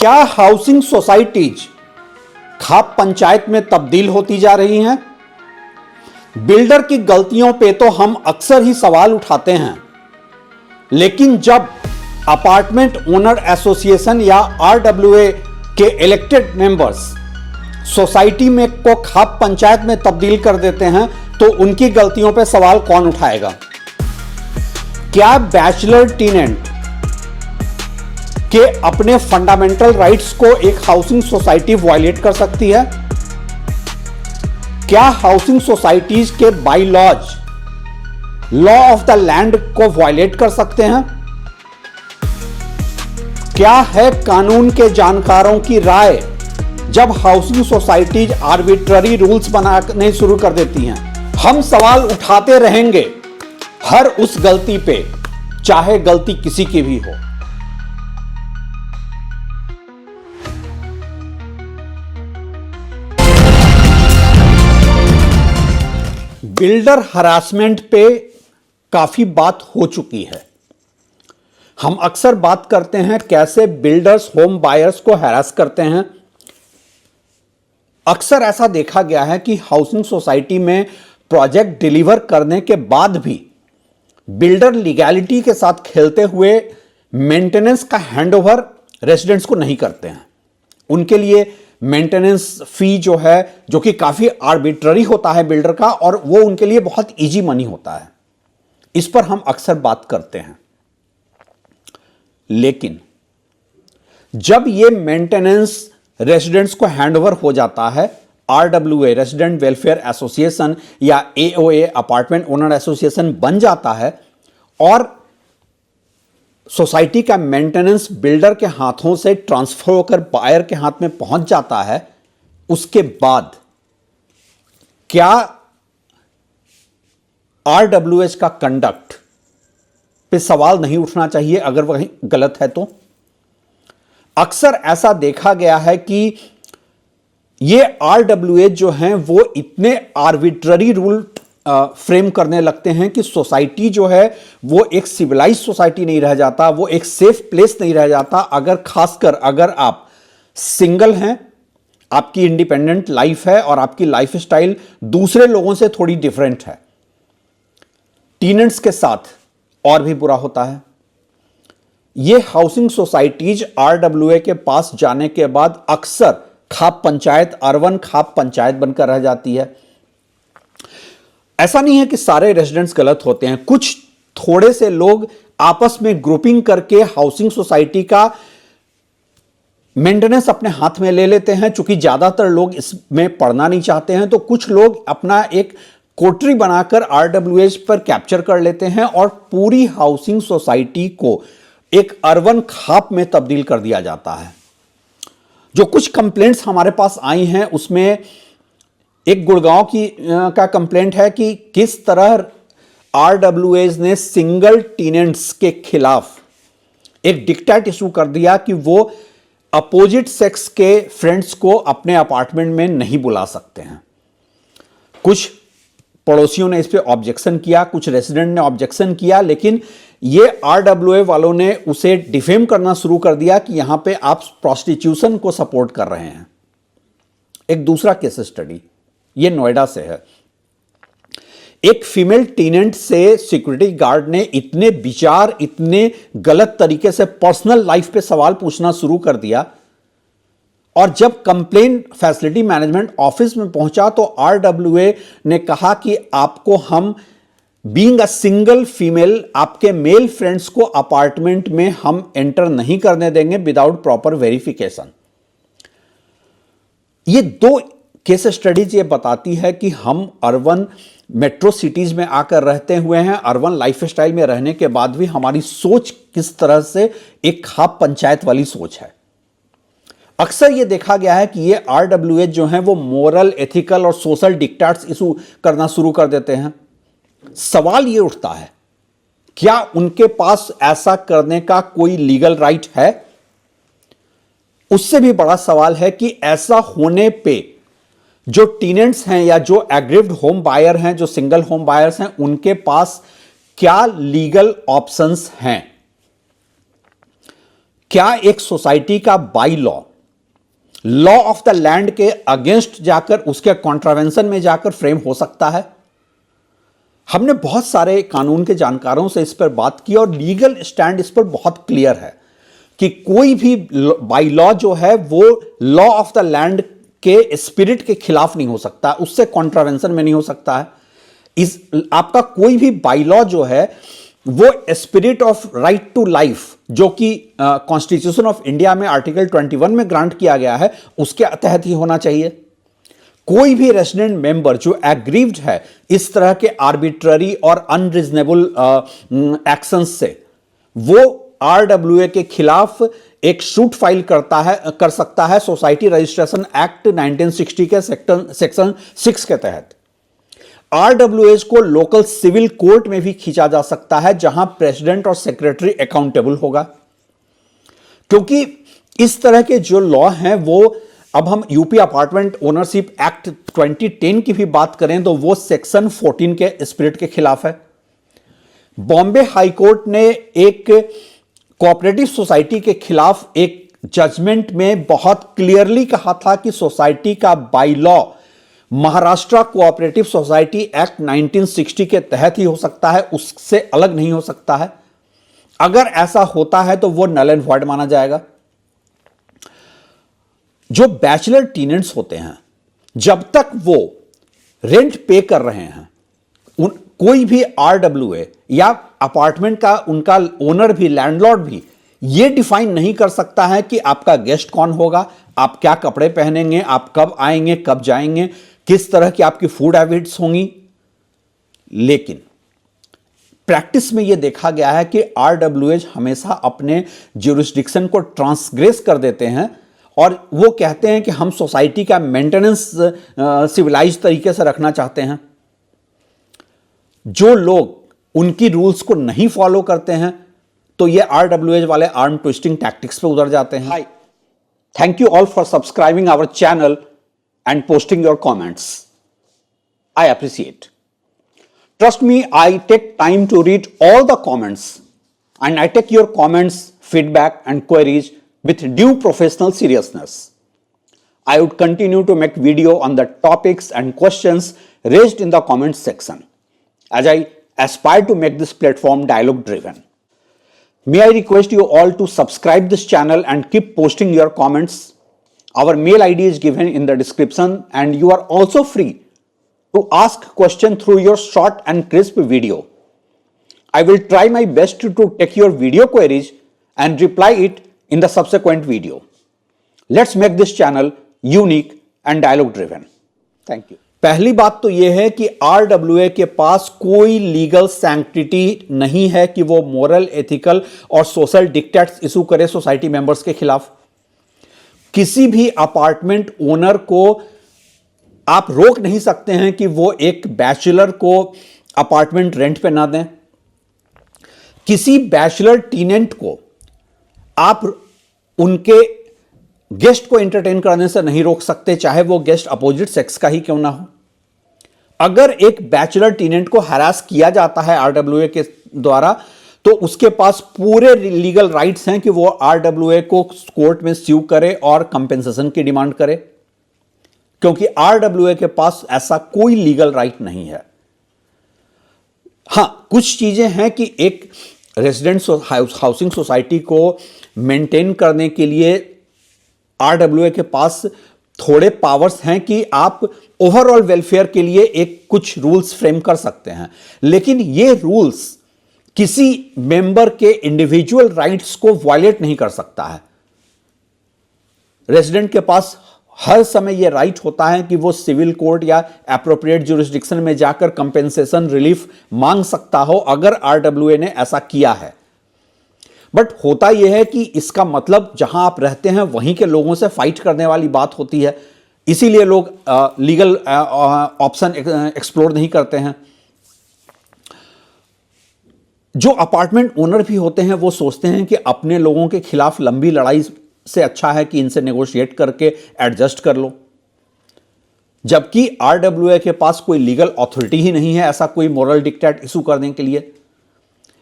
क्या housing societies खाप पंचायत में तब्दील होती जा रही हैं? बिल्डर की गलतियों पे तो हम अक्सर ही सवाल उठाते हैं, लेकिन जब अपार्टमेंट ओनर एसोसिएशन या आरडब्ल्यूए के इलेक्टेड मेंबर्स सोसाइटी में को खाप पंचायत में तब्दील कर देते हैं तो उनकी गलतियों पे सवाल कौन उठाएगा? क्या बैचलर टेनेंट के अपने फंडामेंटल राइट्स को एक हाउसिंग सोसाइटी वायलेट कर सकती है? क्या हाउसिंग सोसाइटीज के bylaws law of the land को वायलेट कर सकते हैं? क्या है कानून के जानकारों की राय जब हाउसिंग सोसाइटीज आर्बिट्ररी रूल्स बनाने शुरू कर देती हैं? हम सवाल उठाते रहेंगे हर उस गलती पे, चाहे गलती किसी की भी हो। बिल्डर हरासमेंट पे काफी बात हो चुकी है। हम अक्सर बात करते हैं कैसे बिल्डर्स होम बायर्स को हैरास करते हैं। अक्सर ऐसा देखा गया है कि हाउसिंग सोसाइटी में प्रोजेक्ट डिलीवर करने के बाद भी बिल्डर लीगैलिटी के साथ खेलते हुए मेंटेनेंस का हैंडओवर रेजिडेंट्स को नहीं करते हैं। उनके लिए मेंटेनेंस फी जो है, जो कि काफी आर्बिट्ररी होता है बिल्डर का, और वो उनके लिए बहुत इजी मनी होता है। इस पर हम अक्सर बात करते हैं, लेकिन जब ये मेंटेनेंस रेजिडेंट्स को हैंडओवर हो जाता है, आरडब्ल्यूए रेजिडेंट वेलफेयर एसोसिएशन या एओए अपार्टमेंट ओनर एसोसिएशन बन जाता है और सोसाइटी का मेंटेनेंस बिल्डर के हाथों से ट्रांसफर होकर बायर के हाथ में पहुंच जाता है, उसके बाद क्या आरडब्ल्यूएच का कंडक्ट पे सवाल नहीं उठना चाहिए अगर वह गलत है तो? अक्सर ऐसा देखा गया है कि ये आरडब्ल्यूएच जो हैं वो इतने आर्बिट्ररी रूल फ्रेम करने लगते हैं कि सोसाइटी जो है वो एक सिविलाइज सोसाइटी नहीं रह जाता, वो एक सेफ प्लेस नहीं रह जाता। खासकर अगर आप सिंगल हैं, आपकी इंडिपेंडेंट लाइफ है और आपकी लाइफ स्टाइल दूसरे लोगों से थोड़ी डिफरेंट है। टेनेंट्स के साथ और भी बुरा होता है। ये हाउसिंग सोसाइटीज आरडब्ल्यूए के पास जाने के बाद अक्सर खाप पंचायत, अर्बन खाप पंचायत बनकर रह जाती है। ऐसा नहीं है कि सारे रेजिडेंट्स गलत होते हैं। कुछ थोड़े से लोग आपस में ग्रुपिंग करके हाउसिंग सोसाइटी का मेंटेनेंस अपने हाथ में ले लेते हैं। चूंकि ज्यादातर लोग इसमें पढ़ना नहीं चाहते हैं, तो कुछ लोग अपना एक कोटरी बनाकर आरडब्ल्यूएच पर कैप्चर कर लेते हैं और पूरी हाउसिंग सोसाइटी को एक अर्बन खाप में तब्दील कर दिया जाता है। जो कुछ कंप्लेंट्स हमारे पास आई हैं, उसमें एक गुड़गांव का कंप्लेंट है कि किस तरह आरडब्ल्यूएच ने सिंगल टेनेंट्स के खिलाफ एक डिक्टेट इशू कर दिया कि वो अपोजिट सेक्स के फ्रेंड्स को अपने अपार्टमेंट में नहीं बुला सकते हैं। कुछ पड़ोसियों ने इस पे ऑब्जेक्शन किया, कुछ रेजिडेंट ने ऑब्जेक्शन किया, लेकिन ये आरडब्ल्यूए वालों ने उसे डिफेम करना शुरू कर दिया कि यहां पे आप प्रोस्टिट्यूशन को सपोर्ट कर रहे हैं। एक दूसरा केस स्टडी ये नोएडा से है। एक फीमेल टेनेंट से सिक्योरिटी गार्ड ने इतने गलत तरीके से पर्सनल लाइफ पे सवाल पूछना शुरू कर दिया, और जब कंप्लेंट फैसिलिटी मैनेजमेंट ऑफिस में पहुंचा तो आरडब्ल्यूए ने कहा कि आपको हम बीइंग अ सिंगल फीमेल, आपके मेल फ्रेंड्स को अपार्टमेंट में हम एंटर नहीं करने देंगे विदाउट प्रॉपर वेरिफिकेशन। ये दो केस स्टडीज ये बताती है कि हम अर्बन मेट्रो सिटीज में आकर रहते हुए हैं, अर्बन लाइफस्टाइल में रहने के बाद भी हमारी सोच किस तरह से एक खाप पंचायत वाली सोच है। अक्सर ये देखा गया है कि ये आरडब्ल्यूएच जो हैं वो मोरल, एथिकल और सोशल डिक्टेट्स इशू करना शुरू कर देते हैं। सवाल ये उठता है, क्या उनके पास ऐसा करने का कोई लीगल राइट है? उससे भी बड़ा सवाल है कि ऐसा होने पे जो टेनेंट्स हैं या जो एग्रीव्ड होम बायर हैं, जो सिंगल होम बायर्स हैं, उनके पास क्या लीगल ऑप्शंस हैं? क्या एक सोसाइटी का by law of the land के अगेंस्ट जाकर, उसके कॉन्ट्रावेंशन में जाकर फ्रेम हो सकता है? हमने बहुत सारे कानून के जानकारों से इस पर बात की और लीगल स्टैंड इस पर बहुत क्लियर है कि कोई भी बाई लॉ जो है वो लॉ ऑफ द लैंड के स्पिरिट के खिलाफ नहीं हो सकता, उससे कॉन्ट्रावेंशन में नहीं हो सकता है। इस आपका कोई भी बाई लॉ जो है वो spirit of right to life, जो कि कॉन्स्टिट्यूशन ऑफ इंडिया में आर्टिकल 21 में ग्रांट किया गया है, उसके तहत ही होना चाहिए। कोई भी रेजिडेंट मेंबर जो एग्रीव्ड है इस तरह के आर्बिट्ररी और अनरीजनेबल एक्शंस से, वो आरडब्ल्यूए के खिलाफ एक सूट फाइल कर सकता है सोसाइटी रजिस्ट्रेशन एक्ट 1960 के सेक्शन 6 के तहत। आरडब्ल्यूएस को लोकल सिविल कोर्ट में भी खींचा जा सकता है, जहां प्रेसिडेंट और सेक्रेटरी अकाउंटेबल होगा। क्योंकि इस तरह के जो लॉ हैं वो, अब हम यूपी अपार्टमेंट ओनरशिप एक्ट 2010 की भी बात करें तो वो सेक्शन 14 के स्पिरिट के खिलाफ है। बॉम्बे हाई कोर्ट ने एक कोऑपरेटिव सोसाइटी के खिलाफ एक जजमेंट में बहुत क्लियरली कहा था कि सोसाइटी का by law Maharashtra cooperative society act 1960 के तहत ही हो सकता है, उससे अलग नहीं हो सकता है। अगर ऐसा होता है तो वो नल एंड वॉइड माना जाएगा। जो बैचलर टेनेंट्स होते हैं, जब तक वो रेंट पे कर रहे हैं, कोई भी आरडब्ल्यूए या अपार्टमेंट का उनका ओनर भी, लैंडलॉर्ड भी ये डिफाइन नहीं कर सकता है कि आपका गेस्ट कौन होगा, आप क्या कपड़े पहनेंगे, आप कब आएंगे, कब जाएंगे, किस तरह की आपकी फूड हैबिट्स होंगी। लेकिन प्रैक्टिस में यह देखा गया है कि आरडब्ल्यूएज हमेशा अपने ज्यूरिसडिक्शन को ट्रांसग्रेस कर देते हैं और वो कहते हैं कि हम सोसाइटी का मेंटेनेंस सिविलाइज तरीके से रखना चाहते हैं। जो लोग उनकी रूल्स को नहीं फॉलो करते हैं तो ये आरडब्ल्यूएज वाले आर्म ट्विस्टिंग टैक्टिक्स पे उतर जाते हैं। Hi, thank you all for subscribing our channel and posting your comments. I appreciate. Trust me, I take time to read all the comments and I take your comments, feedback and queries with due professional seriousness. I would continue to make video on the topics and questions raised in the comments section as I aspire to make this platform dialogue driven. May I request you all to subscribe this channel and keep posting your comments. Our mail ID is given in the description and you are also free to ask questions through your short and crisp video. I will try my best to take your video queries and reply it in the subsequent video. Let's make this channel unique and dialogue driven. Thank you. पहली बात तो यह है कि RWA के पास कोई legal sanctity नहीं है कि वो मोरल, एथिकल और सोशल डिक्टेट्स इशू करे सोसाइटी मेंबर्स के खिलाफ। किसी भी अपार्टमेंट ओनर को आप रोक नहीं सकते हैं कि वो एक बैचलर को अपार्टमेंट रेंट पे ना दें। किसी बैचलर टेनेंट को आप उनके गेस्ट को एंटरटेन करने से नहीं रोक सकते, चाहे वो गेस्ट अपोजिट सेक्स का ही क्यों ना हो। अगर एक बैचलर टेनेंट को हरास किया जाता है आरडब्ल्यूए के द्वारा तो उसके पास पूरे लीगल राइट्स हैं कि वो आरडब्ल्यूए को कोर्ट में स्यू करे और कंपेंसेशन की डिमांड करे, क्योंकि आरडब्ल्यूए के पास ऐसा कोई लीगल राइट नहीं है। हां, कुछ चीजें हैं कि एक रेजिडेंट हाउसिंग सोसाइटी को मेंटेन करने के लिए आरडब्ल्यूए के पास थोड़े पावर्स हैं कि आप ओवरऑल वेलफेयर के लिए एक कुछ रूल्स फ्रेम कर सकते हैं, लेकिन ये रूल्स किसी मेंबर के इंडिविजुअल राइट्स को वायलेट नहीं कर सकता है। रेजिडेंट के पास हर समय यह राइट होता है कि वो सिविल कोर्ट या एप्रोप्रिएट ज्यूरिसडिक्शन में जाकर कंपेंसेशन रिलीफ मांग सकता हो अगर आरडब्ल्यूए ने ऐसा किया है। बट होता यह है कि इसका मतलब जहां आप रहते हैं वहीं के लोगों से फाइट करने वाली बात होती है, इसीलिए लोग लीगल ऑप्शन एक्सप्लोर नहीं करते हैं। जो अपार्टमेंट ओनर भी होते हैं वो सोचते हैं कि अपने लोगों के खिलाफ लंबी लड़ाई से अच्छा है कि इनसे नेगोशिएट करके एडजस्ट कर लो, जबकि आरडब्ल्यूए के पास कोई लीगल अथॉरिटी ही नहीं है ऐसा कोई मोरल डिक्टेट इशू करने के लिए।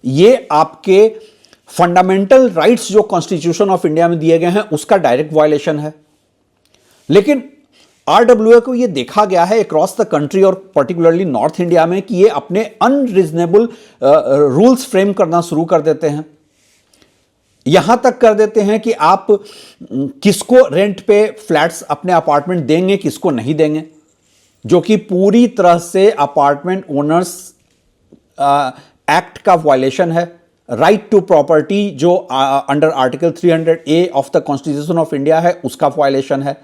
ये आपके फंडामेंटल राइट्स जो कॉन्स्टिट्यूशन ऑफ इंडिया में दिए गए हैं उसका डायरेक्ट वायलेशन है। लेकिन आरडब्ल्यूए को यह देखा गया है अक्रॉस द कंट्री और पर्टिकुलरली नॉर्थ इंडिया में कि ये अपने अनरीजनेबल रूल्स फ्रेम करना शुरू कर देते हैं। यहां तक कर देते हैं कि आप किसको रेंट पे फ्लैट्स अपने अपार्टमेंट देंगे, किसको नहीं देंगे, जो कि पूरी तरह से अपार्टमेंट ओनर्स एक्ट का वायलेशन है। राइट टू प्रॉपर्टी जो under article 300A of the constitution of India है उसका वायलेशन है,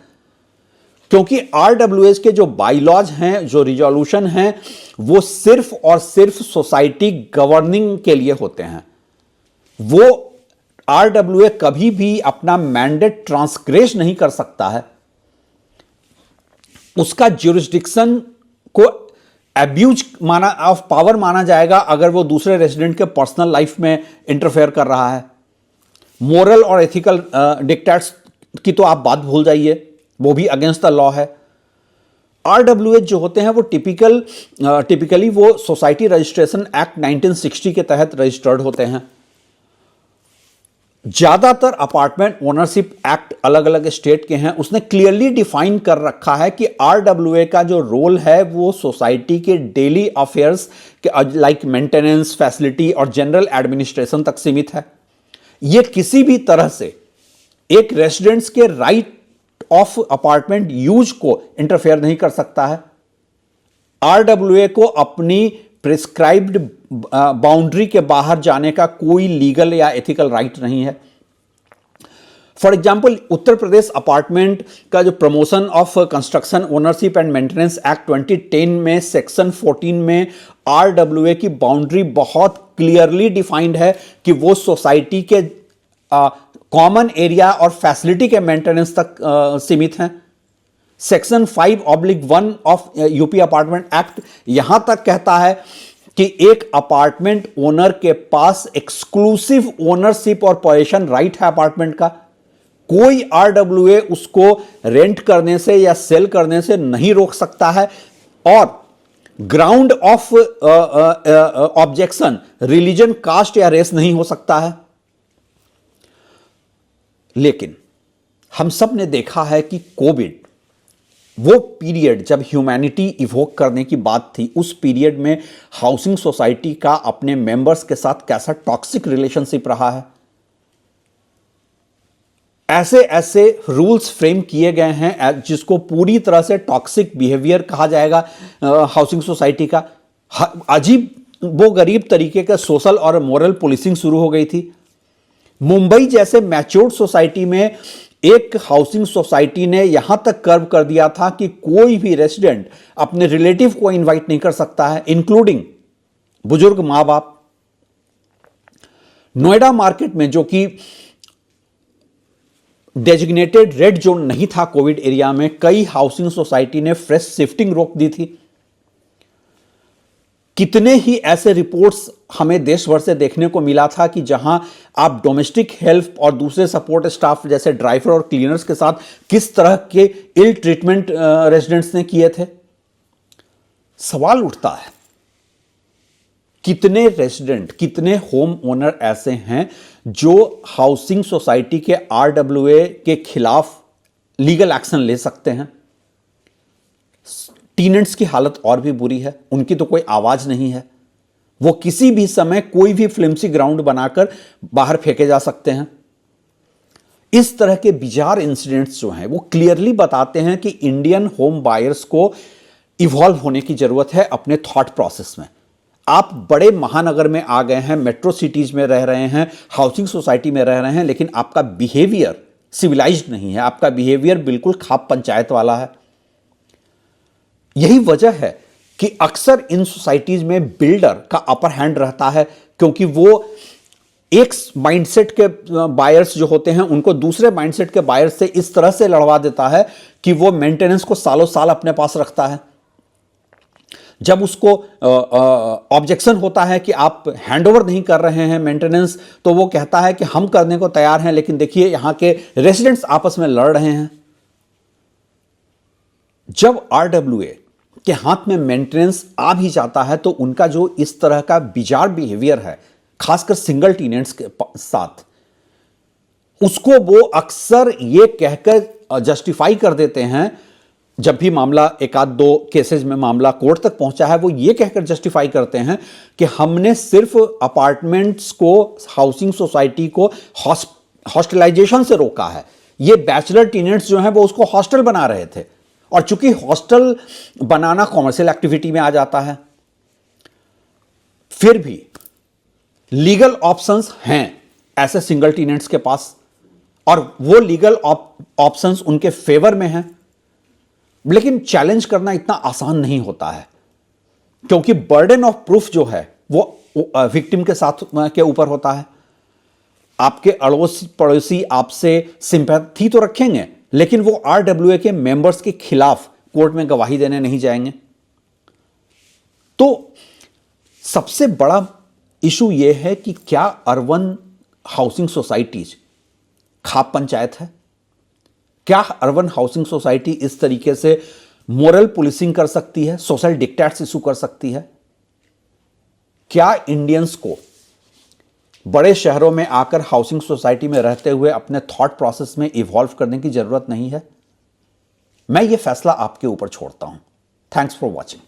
क्योंकि आरडब्ल्यूएस के जो बाईलॉज हैं, जो रिजोल्यूशन हैं, वो सिर्फ और सिर्फ सोसाइटी गवर्निंग के लिए होते हैं। वो आरडब्ल्यूए कभी भी अपना मैंडेट ट्रांसग्रेस नहीं कर सकता है। उसका ज्यूरिसडिक्शन को एब्यूज माना ऑफ पावर माना जाएगा अगर वो दूसरे रेजिडेंट के पर्सनल लाइफ में इंटरफेयर कर रहा है। मोरल और एथिकल डिक्टेट्स की तो आप बात भूल जाइए, वो भी अगेंस्ट द लॉ है। आरडब्ल्यूएच जो होते हैं वो टिपिकली वो सोसाइटी रजिस्ट्रेशन एक्ट 1960 के तहत रजिस्टर्ड होते हैं। ज्यादातर अपार्टमेंट ओनरशिप एक्ट अलग अलग स्टेट के हैं, उसने क्लियरली डिफाइन कर रखा है कि आरडब्ल्यूए का जो रोल है वो सोसाइटी के डेली अफेयर्स के लाइक मेंटेनेंस, फैसिलिटी और जनरल एडमिनिस्ट्रेशन तक सीमित है। यह किसी भी तरह से एक रेजिडेंट्स के राइट ऑफ अपार्टमेंट यूज को इंटरफेयर नहीं कर सकता है। आरडब्ल्यूए को अपनी प्रिस्क्राइब्ड बाउंड्री के बाहर जाने का कोई लीगल या एथिकल राइट नहीं है। For example, Uttar Pradesh apartment का जो promotion of construction ownership and maintenance act 2010 में सेक्शन 14 में आरडब्ल्यूए की बाउंड्री बहुत क्लियरली डिफाइंड है कि वो सोसाइटी के कॉमन एरिया और फैसिलिटी के मेंटेनेंस तक सीमित हैं। Section 5/1 of UP apartment act यहां तक कहता है कि एक अपार्टमेंट ओनर के पास एक्सक्लूसिव ओनरशिप और पोजेशन राइट है अपार्टमेंट का। कोई आरडब्ल्यूए उसको रेंट करने से या सेल करने से नहीं रोक सकता है, और ground of objection religion, caste या रेस नहीं हो सकता है। लेकिन हम सब ने देखा है कि कोविड, वो पीरियड जब ह्यूमैनिटी इवोक करने की बात थी, उस पीरियड में हाउसिंग सोसाइटी का अपने मेंबर्स के साथ कैसा टॉक्सिक रिलेशनशिप रहा है। ऐसे ऐसे रूल्स फ्रेम किए गए हैं जिसको पूरी तरह से टॉक्सिक बिहेवियर कहा जाएगा हाउसिंग सोसाइटी का। अजीब वो गरीब तरीके का सोशल और मोरल पुलिसिंग शुरू हो गई थी। मुंबई जैसे मैच्योर्ड सोसाइटी में एक हाउसिंग सोसाइटी ने यहां तक कर्व कर दिया था कि कोई भी रेजिडेंट अपने रिलेटिव को इनवाइट नहीं कर सकता है, इंक्लूडिंग बुजुर्ग मां बाप। नोएडा मार्केट में, जो कि डेजिग्नेटेड रेड जोन नहीं था कोविड एरिया में, कई हाउसिंग सोसाइटी ने फ्रेश शिफ्टिंग रोक दी थी। कितने ही ऐसे रिपोर्ट्स हमें देश भर से देखने को मिला था कि जहां आप डोमेस्टिक हेल्प और दूसरे सपोर्ट स्टाफ जैसे ड्राइवर और क्लीनर्स के साथ किस तरह के इल ट्रीटमेंट रेजिडेंट्स ने किए थे। सवाल उठता है, कितने रेजिडेंट, कितने होम ओनर ऐसे हैं जो हाउसिंग सोसाइटी के आरडब्ल्यूए के खिलाफ लीगल एक्शन ले सकते हैं। टीनेंट्स की हालत और भी बुरी है, उनकी तो कोई आवाज नहीं है। वो किसी भी समय कोई भी फ्लिम्सी ग्राउंड बनाकर बाहर फेंके जा सकते हैं। इस तरह के बिजार इंसिडेंट्स जो हैं वो क्लियरली बताते हैं कि इंडियन होम बायर्स को इवॉल्व होने की जरूरत है अपने थॉट प्रोसेस में। आप बड़े महानगर में आ गए हैं, मेट्रो सिटीज में रह रहे हैं, हाउसिंग सोसाइटी में रह रहे हैं, लेकिन आपका बिहेवियर सिविलाइज्ड नहीं है, आपका बिहेवियर बिल्कुल खाप पंचायत वाला है। यही वजह है कि अक्सर इन सोसाइटीज में बिल्डर का अपर हैंड रहता है, क्योंकि वो एक माइंडसेट के बायर्स जो होते हैं उनको दूसरे माइंडसेट के बायर्स से इस तरह से लड़वा देता है कि वो मेंटेनेंस को सालों साल अपने पास रखता है। जब उसको ऑब्जेक्शन होता है कि आप हैंडओवर नहीं कर रहे हैं मेंटेनेंस, तो वो कहता है कि हम करने को तैयार हैं, लेकिन देखिए यहां के रेजिडेंट्स आपस में लड़ रहे हैं। जब आरडब्ल्यूए के हाथ में मेंटेनेंस आ भी जाता है तो उनका जो इस तरह का बिजार बिहेवियर है खासकर सिंगल टेनेंट्स के साथ, उसको वो अक्सर ये कहकर जस्टिफाई कर देते हैं, जब भी मामला एक आध दो केसेस में मामला कोर्ट तक पहुंचा है, वो ये कहकर जस्टिफाई करते हैं कि हमने सिर्फ अपार्टमेंट्स को, हाउसिंग सोसाइटी को हॉस्टलाइजेशन से रोका है। ये बैचलर टेनेंट्स जो हैं वो उसको हॉस्टल बना रहे थे, और चूंकि हॉस्टल बनाना कॉमर्शियल एक्टिविटी में आ जाता है, फिर भी लीगल ऑप्शंस हैं ऐसे सिंगल टेनेंट्स के पास, और वो लीगल ऑप्शंस उनके फेवर में हैं। लेकिन चैलेंज करना इतना आसान नहीं होता है, क्योंकि बर्डन ऑफ प्रूफ जो है वो विक्टिम के साथ के ऊपर होता है। आपके अड़ोसी पड़ोसी आपसे सिंपैथी तो रखेंगे, लेकिन वो आरडब्ल्यूए के मेंबर्स के खिलाफ कोर्ट में गवाही देने नहीं जाएंगे। तो सबसे बड़ा इशू यह है कि क्या अर्बन हाउसिंग सोसाइटीज खाप पंचायत है? क्या अर्बन हाउसिंग सोसाइटी इस तरीके से मोरल पुलिसिंग कर सकती है, सोशल डिक्टेट्स इशू कर सकती है? क्या इंडियंस को बड़े शहरों में आकर हाउसिंग सोसाइटी में रहते हुए अपने थॉट प्रोसेस में इवॉल्व करने की जरूरत नहीं है? मैं ये फैसला आपके ऊपर छोड़ता हूं। Thanks for watching.